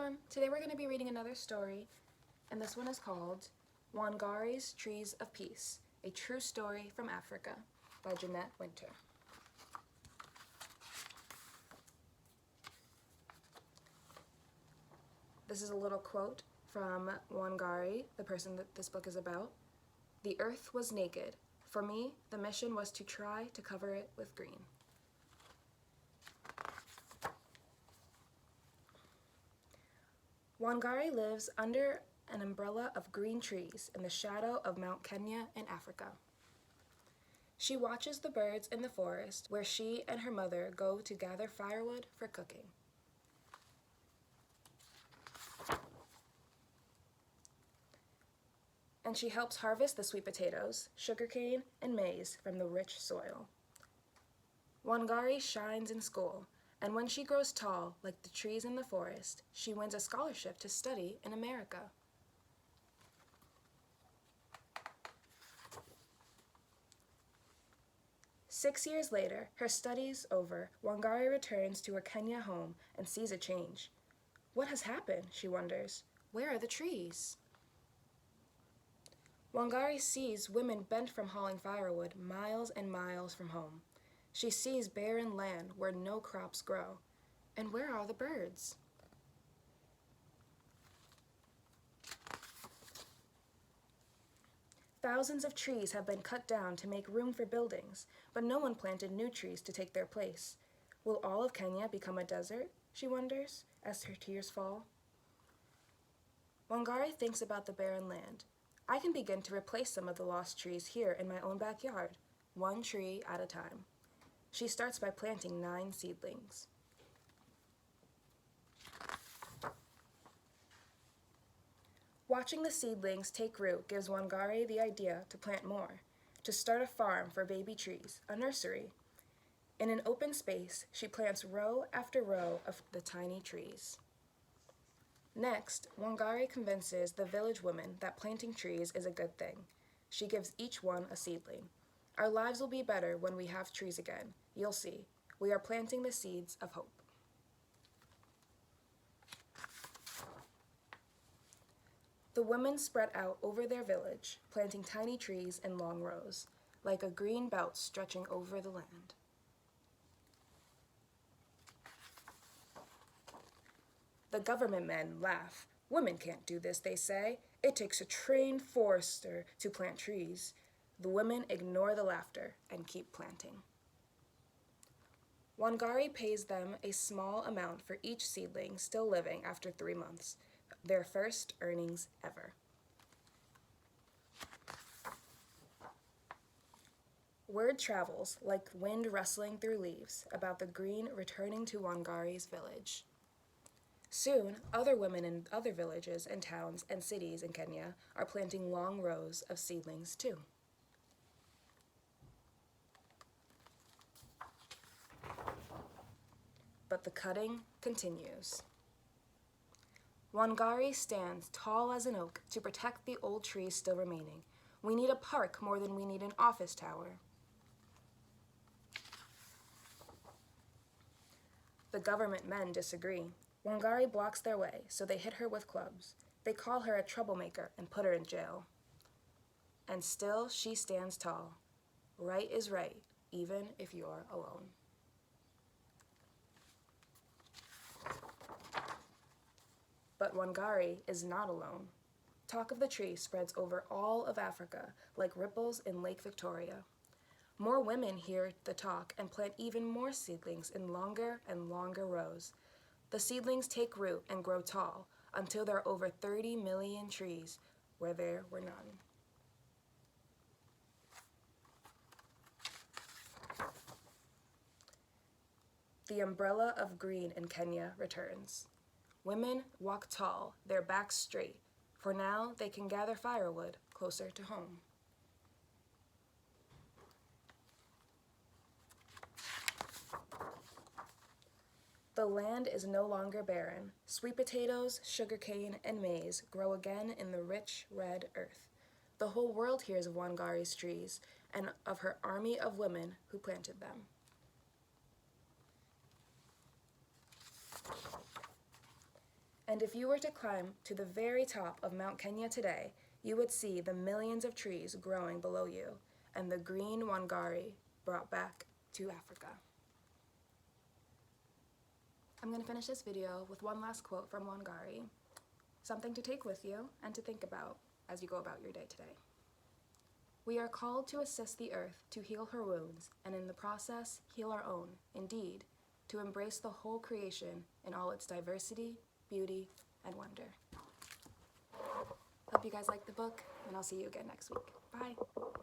everyone! Today we're going to be reading another story, and this one is called Wangari's Trees of Peace, a True Story from Africa by Jeanette Winter. This is a little quote from Wangari, the person that this book is about. "The earth was naked. For me, the mission was to try to cover it with green." Wangari lives under an umbrella of green trees in the shadow of Mount Kenya in Africa. She watches the birds in the forest where she and her mother go to gather firewood for cooking. And she helps harvest the sweet potatoes, sugarcane, and maize from the rich soil. Wangari shines in school, and when she grows tall, like the trees in the forest, she wins a scholarship to study in America. Six years later, her studies over, Wangari returns to her Kenya home and sees a change. What has happened, she wonders. Where are the trees? Wangari sees women bent from hauling firewood miles and miles from home. She sees barren land where no crops grow. And where are the birds? Thousands of trees have been cut down to make room for buildings, but no one planted new trees to take their place. Will all of Kenya become a desert, she wonders, as her tears fall? Wangari thinks about the barren land. I can begin to replace some of the lost trees here in my own backyard, one tree at a time. She starts by planting 9 seedlings. Watching the seedlings take root gives Wangari the idea to plant more, to start a farm for baby trees, a nursery. In an open space, she plants row after row of the tiny trees. Next, Wangari convinces the village women that planting trees is a good thing. She gives each one a seedling. Our lives will be better when we have trees again. You'll see. We are planting the seeds of hope. The women spread out over their village, planting tiny trees in long rows, like a green belt stretching over the land. The government men laugh. Women can't do this, they say. It takes a trained forester to plant trees. The women ignore the laughter and keep planting. Wangari pays them a small amount for each seedling still living after 3 months, their first earnings ever. Word travels, like wind rustling through leaves, about the green returning to Wangari's village. Soon, other women in other villages and towns and cities in Kenya are planting long rows of seedlings too. But the cutting continues. Wangari stands tall as an oak to protect the old trees still remaining. We need a park more than we need an office tower. The government men disagree. Wangari blocks their way, so they hit her with clubs. They call her a troublemaker and put her in jail. And still she stands tall. Right is right, even if you're alone. But Wangari is not alone. Talk of the tree spreads over all of Africa like ripples in Lake Victoria. More women hear the talk and plant even more seedlings in longer and longer rows. The seedlings take root and grow tall until there are over 30 million trees where there were none. The umbrella of green in Kenya returns. Women walk tall, their backs straight, for now they can gather firewood closer to home. The land is no longer barren. Sweet potatoes, sugarcane, and maize grow again in the rich red earth. The whole world hears of Wangari's trees and of her army of women who planted them. And if you were to climb to the very top of Mount Kenya today, you would see the millions of trees growing below you and the green Wangari brought back to Africa. I'm going to finish this video with one last quote from Wangari, something to take with you and to think about as you go about your day today. We are called to assist the earth to heal her wounds, and in the process, heal our own, indeed, to embrace the whole creation in all its diversity, beauty, and wonder. Hope you guys liked the book, and I'll see you again next week. Bye.